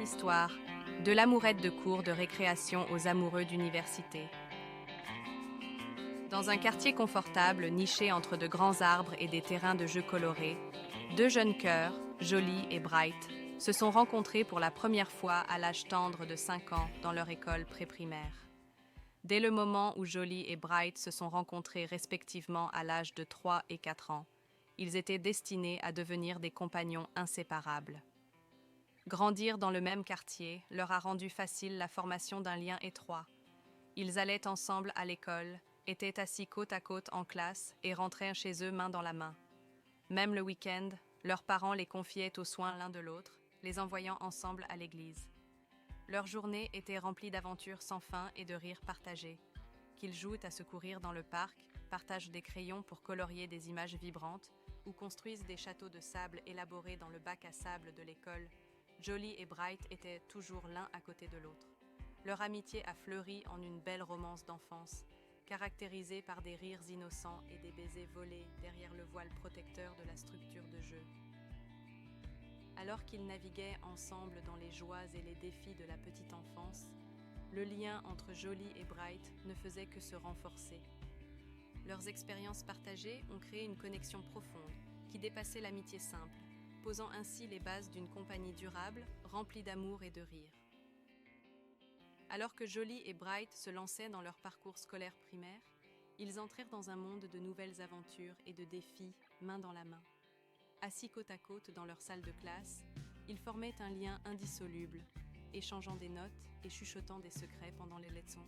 histoire, de l'amourette de cours de récréation aux amoureux d'université. Dans un quartier confortable, niché entre de grands arbres et des terrains de jeux colorés, deux jeunes cœurs, Jolie et Bright, se sont rencontrés pour la première fois à l'âge tendre de 5 ans dans leur école pré-primaire. Dès le moment où Jolie et Bright se sont rencontrés respectivement à l'âge de 3 et 4 ans, ils étaient destinés à devenir des compagnons inséparables. Grandir dans le même quartier leur a rendu facile la formation d'un lien étroit. Ils allaient ensemble à l'école, étaient assis côte à côte en classe et rentraient chez eux main dans la main. Même le week-end, leurs parents les confiaient aux soins l'un de l'autre, les envoyant ensemble à l'église. Leur journée était remplie d'aventures sans fin et de rires partagés. Qu'ils jouent à se courir dans le parc, partagent des crayons pour colorier des images vibrantes ou construisent des châteaux de sable élaborés dans le bac à sable de l'école, Jolie et Bright étaient toujours l'un à côté de l'autre. Leur amitié a fleuri en une belle romance d'enfance, caractérisée par des rires innocents et des baisers volés derrière le voile protecteur de la structure de jeu. Alors qu'ils naviguaient ensemble dans les joies et les défis de la petite enfance, le lien entre Jolie et Bright ne faisait que se renforcer. Leurs expériences partagées ont créé une connexion profonde qui dépassait l'amitié simple, posant ainsi les bases d'une compagnie durable, remplie d'amour et de rire. Alors que Jolie et Bright se lançaient dans leur parcours scolaire primaire, ils entrèrent dans un monde de nouvelles aventures et de défis, main dans la main. Assis côte à côte dans leur salle de classe, ils formaient un lien indissoluble, échangeant des notes et chuchotant des secrets pendant les leçons.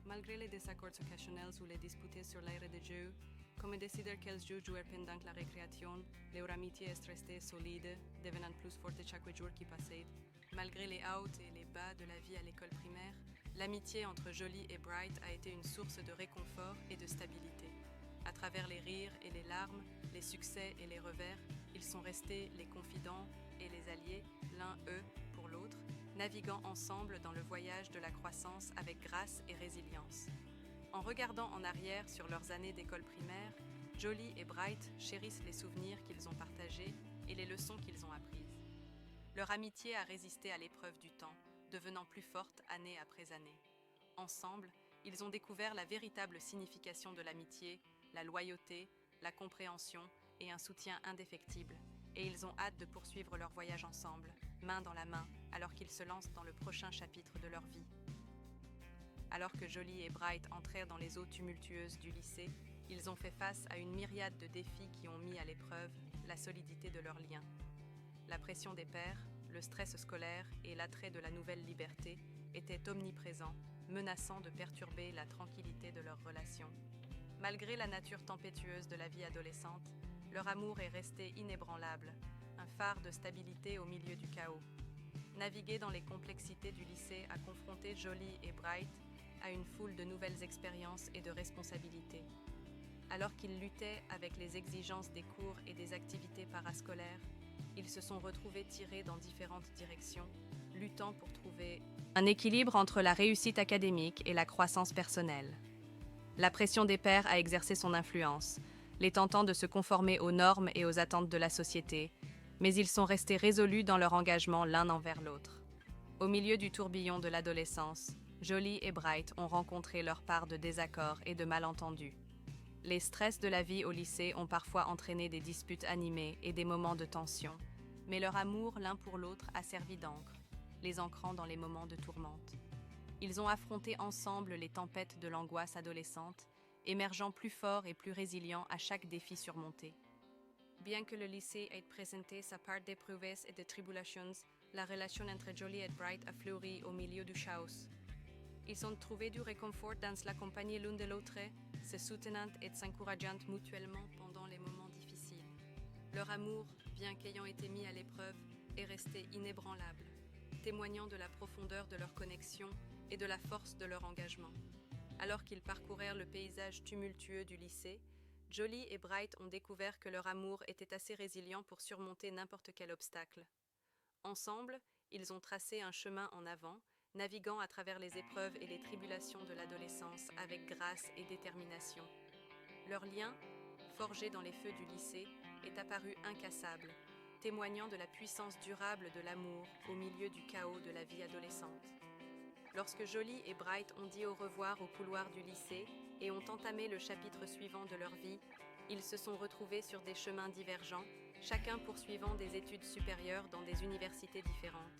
Malgré les désaccords occasionnels ou les disputes sur l'aire de jeu, comme décider quels jeux jouer pendant la récréation, leur amitié est restée solide, devenant plus forte chaque jour qui passait. Malgré les hauts et les bas de la vie à l'école primaire, l'amitié entre Jolie et Bright a été une source de réconfort et de stabilité. À travers les rires et les larmes, les succès et les revers, ils sont restés les confidents et les alliés, l'un eux pour l'autre, naviguant ensemble dans le voyage de la croissance avec grâce et résilience. En regardant en arrière sur leurs années d'école primaire, Jolie et Bright chérissent les souvenirs qu'ils ont partagés et les leçons qu'ils ont apprises. Leur amitié a résisté à l'épreuve du temps, devenant plus forte année après année. Ensemble, ils ont découvert la véritable signification de l'amitié, la loyauté, la compréhension et un soutien indéfectible, et ils ont hâte de poursuivre leur voyage ensemble, main dans la main, alors qu'ils se lancent dans le prochain chapitre de leur vie. Alors que Jolie et Bright entrèrent dans les eaux tumultueuses du lycée, ils ont fait face à une myriade de défis qui ont mis à l'épreuve la solidité de leur lien. La pression des pairs, le stress scolaire et l'attrait de la nouvelle liberté étaient omniprésents, menaçant de perturber la tranquillité de leur relation. Malgré la nature tempétueuse de la vie adolescente, leur amour est resté inébranlable, un phare de stabilité au milieu du chaos. Naviguer dans les complexités du lycée a confronté Jolie et Bright à une foule de nouvelles expériences et de responsabilités. Alors qu'ils luttaient avec les exigences des cours et des activités parascolaires, ils se sont retrouvés tirés dans différentes directions, luttant pour trouver un équilibre entre la réussite académique et la croissance personnelle. La pression des pairs a exercé son influence, les tentant de se conformer aux normes et aux attentes de la société, mais ils sont restés résolus dans leur engagement l'un envers l'autre. Au milieu du tourbillon de l'adolescence, Jolie et Bright ont rencontré leur part de désaccords et de malentendus. Les stress de la vie au lycée ont parfois entraîné des disputes animées et des moments de tension, mais leur amour l'un pour l'autre a servi d'encre, les ancrant dans les moments de tourmente. Ils ont affronté ensemble les tempêtes de l'angoisse adolescente, émergeant plus forts et plus résilients à chaque défi surmonté. Bien que le lycée ait présenté sa part d'épreuves et de tribulations, la relation entre Jolie et Bright a fleuri au milieu du chaos. Ils ont trouvé du réconfort dans la compagnie l'un de l'autre, se soutenant et s'encourageant mutuellement pendant les moments difficiles. Leur amour, bien qu'ayant été mis à l'épreuve, est resté inébranlable, témoignant de la profondeur de leur connexion et de la force de leur engagement. Alors qu'ils parcourèrent le paysage tumultueux du lycée, Jolie et Bright ont découvert que leur amour était assez résilient pour surmonter n'importe quel obstacle. Ensemble, ils ont tracé un chemin en avant, naviguant à travers les épreuves et les tribulations de l'adolescence avec grâce et détermination. Leur lien, forgé dans les feux du lycée, est apparu incassable, témoignant de la puissance durable de l'amour au milieu du chaos de la vie adolescente. Lorsque Jolie et Bright ont dit au revoir au couloir du lycée et ont entamé le chapitre suivant de leur vie, ils se sont retrouvés sur des chemins divergents, chacun poursuivant des études supérieures dans des universités différentes.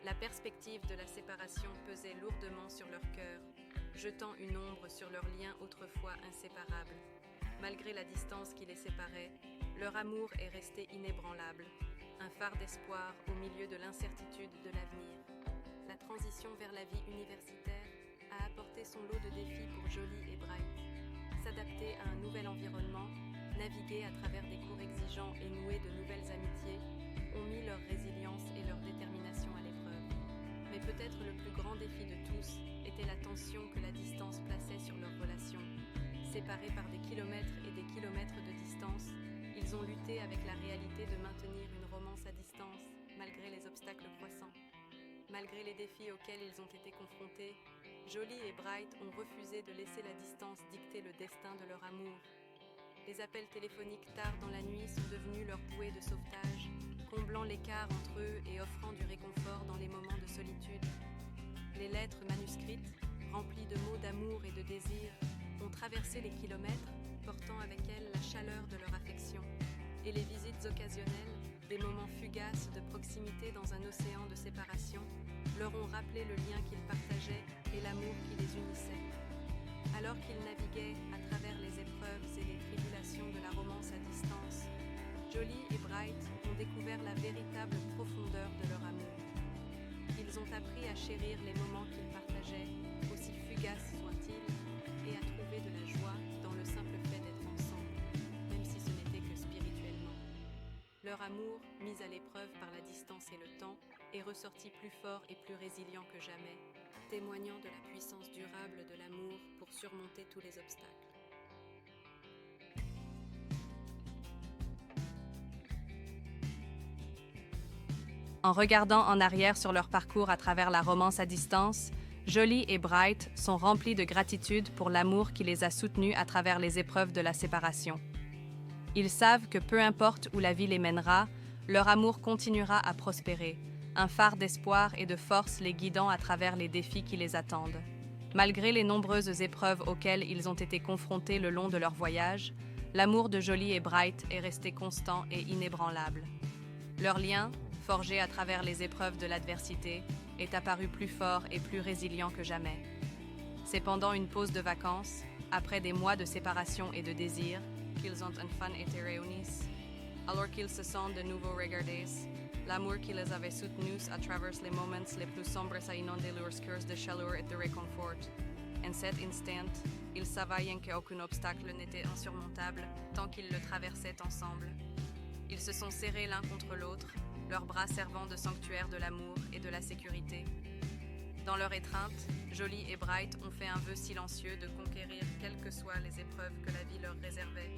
La perspective de la séparation pesait lourdement sur leur cœur, jetant une ombre sur leur lien autrefois inséparable. Malgré la distance qui les séparait, leur amour est resté inébranlable, un phare d'espoir au milieu de l'incertitude de l'avenir. La transition vers la vie universitaire a apporté son lot de défis pour Jolie et Bright. S'adapter à un nouvel environnement, naviguer à travers des cours exigeants et nouer de nouvelles amitiés ont mis leur résilience et leur détermination à l'épreuve. Mais peut-être le plus grand défi de tous était la tension que la distance plaçait sur leur relation. Séparés par des kilomètres et des kilomètres de distance, ils ont lutté avec la réalité de maintenir une romance à distance, malgré les obstacles croissants. Malgré les défis auxquels ils ont été confrontés, Jolie et Bright ont refusé de laisser la distance dicter le destin de leur amour. Les appels téléphoniques tard dans la nuit sont devenus leur bouée de sauvetage, comblant l'écart entre eux et offrant du réconfort dans les moments de solitude. Les lettres manuscrites, remplies de mots d'amour et de désir, ont traversé les kilomètres, portant avec elles la chaleur de leur affection. Et les visites occasionnelles, des moments fugaces de proximité dans un océan de séparation, leur ont rappelé le lien qu'ils partageaient et l'amour qui les unissait. Alors qu'ils naviguaient à travers les épreuves et les tribulations de la romance à distance, Jolie et Bright ont découvert la véritable profondeur de leur amour. Ils ont appris à chérir les moments qu'ils partageaient, aussi fugaces soient-ils, et à trouver de la joie dans le simple fait d'être ensemble, même si ce n'était que spirituellement. Leur amour, mis à l'épreuve par la distance et le temps, est ressorti plus fort et plus résilient que jamais, témoignant de la puissance durable de l'amour pour surmonter tous les obstacles. En regardant en arrière sur leur parcours à travers la romance à distance, Jolie et Bright sont remplis de gratitude pour l'amour qui les a soutenus à travers les épreuves de la séparation. Ils savent que peu importe où la vie les mènera, leur amour continuera à prospérer, un phare d'espoir et de force les guidant à travers les défis qui les attendent. Malgré les nombreuses épreuves auxquelles ils ont été confrontés le long de leur voyage, l'amour de Jolie et Bright est resté constant et inébranlable. Leur lien, forgé à travers les épreuves de l'adversité, est apparu plus fort et plus résilient que jamais. C'est pendant une pause de vacances, après des mois de séparation et de désir, qu'ils ont enfin été réunis. Alors qu'ils se sont de nouveau regardés, l'amour qui les avait soutenus à travers les moments les plus sombres a inondé leurs cœurs de chaleur et de réconfort. En cet instant, ils savaient qu'aucun obstacle n'était insurmontable tant qu'ils le traversaient ensemble. Ils se sont serrés l'un contre l'autre, leurs bras servant de sanctuaire de l'amour et de la sécurité. Dans leur étreinte, Jolie et Bright ont fait un vœu silencieux de conquérir quelles que soient les épreuves que la vie leur réservait.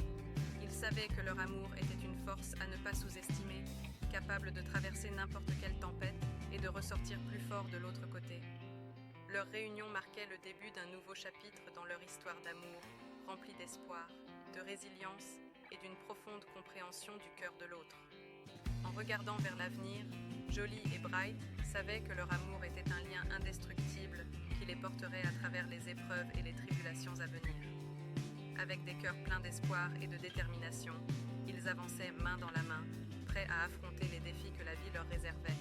Ils savaient que leur amour était une force à ne pas sous-estimer, capable de traverser n'importe quelle tempête et de ressortir plus fort de l'autre côté. Leur réunion marquait le début d'un nouveau chapitre dans leur histoire d'amour, rempli d'espoir, de résilience et d'une profonde compréhension du cœur de l'autre. En regardant vers l'avenir, Jolie et Bright savaient que leur amour était un lien indestructible qui les porterait à travers les épreuves et les tribulations à venir. Avec des cœurs pleins d'espoir et de détermination, ils avançaient main dans la main, prêts à affronter les défis que la vie leur réservait.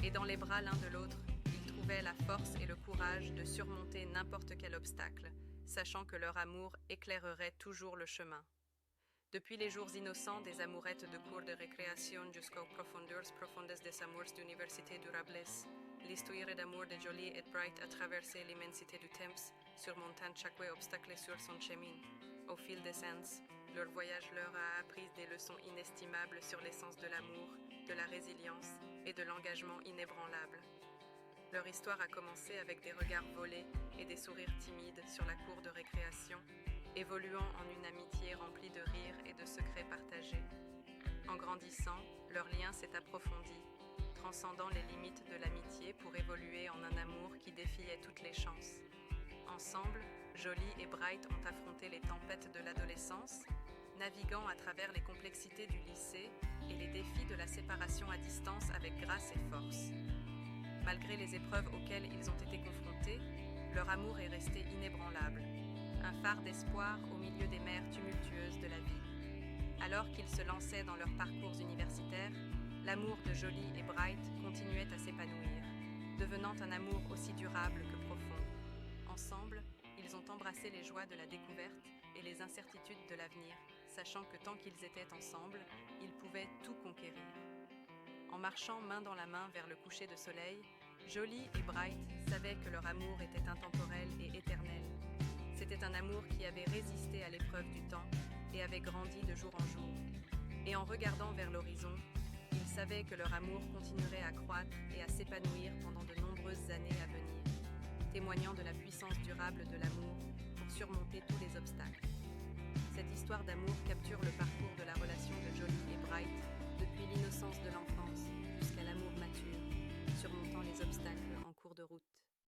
Et dans les bras l'un de l'autre, ils trouvaient la force et le courage de surmonter n'importe quel obstacle, sachant que leur amour éclairerait toujours le chemin. Depuis les jours innocents des amourettes de cours de récréation jusqu'aux profondeurs profondes des amours d'université durables, l'histoire d'amour de Jolie et Bright a traversé l'immensité du temps, surmontant chaque obstacle sur son chemin. Au fil des sens, leur voyage leur a appris des leçons inestimables sur l'essence de l'amour, de la résilience et de l'engagement inébranlable. Leur histoire a commencé avec des regards volés et des sourires timides sur la cour de récréation, évoluant en une amitié remplie de rires et de secrets partagés. En grandissant, leur lien s'est approfondi, transcendant les limites de l'amitié pour évoluer en un amour qui défiait toutes les chances. Ensemble, Jolie et Bright ont affronté les tempêtes de l'adolescence, naviguant à travers les complexités du lycée et les défis de la séparation à distance avec grâce et force. Malgré les épreuves auxquelles ils ont été confrontés, leur amour est resté inébranlable, un phare d'espoir au milieu des mers tumultueuses de la vie. Alors qu'ils se lançaient dans leurs parcours universitaires, l'amour de Jolie et Bright continuait à s'épanouir, devenant un amour aussi durable que profond. Ensemble, ils ont embrassé les joies de la découverte et les incertitudes de l'avenir, sachant que tant qu'ils étaient ensemble, ils pouvaient tout conquérir. En marchant main dans la main vers le coucher de soleil, Jolie et Bright savaient que leur amour était intemporel et éternel. C'était un amour qui avait résisté à l'épreuve du temps et avait grandi de jour en jour. Et en regardant vers l'horizon, ils savaient que leur amour continuerait à croître et à s'épanouir pendant de nombreuses années à venir, témoignant de la puissance durable de l'amour pour surmonter tous les obstacles. Cette histoire d'amour capture le parcours de la relation de Jolie et Bright depuis l'innocence de l'enfance jusqu'à l'amour mature, surmontant les obstacles en cours de route.